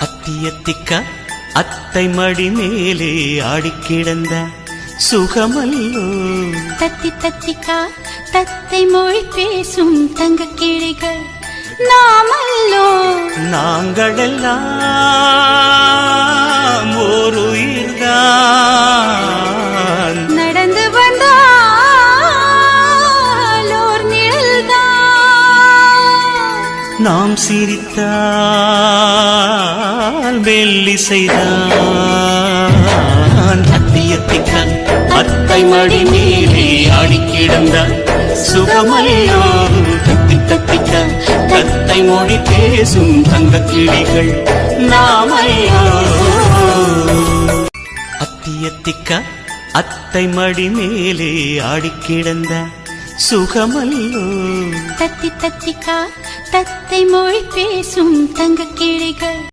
அத்தியத்திக்கா அத்தை மடி மேலே ஆடிக்கிடந்த சுகமல்லோ. தத்தி தத்திக்கா தத்தை மொழி பேசும் தங்க கிளிகள் நாமல்லோ. நாங்களெல்லாம் ஓர் உயிர்தான், நடந்து வந்தால் ஓர் நிழல்தான். நாம் சிரித்தால் மெல்லிசைதான். அத்தியத்திக்கா அத்தை மடி மேலே ஆடிக்கிடந்தார் சுகமல்லோ. தத்தி தத்திக்கா தத்தை மொழி பேசும் தங்க கிளிகள் நாமல்லோ. அத்தியத்திக்கா அத்தை மடி மேலே ஆடிக்கிடந்தார் சுகமல்லோ. தத்தி தத்திக்கா தத்தை மொழி பேசும் தங்க கிளிகள்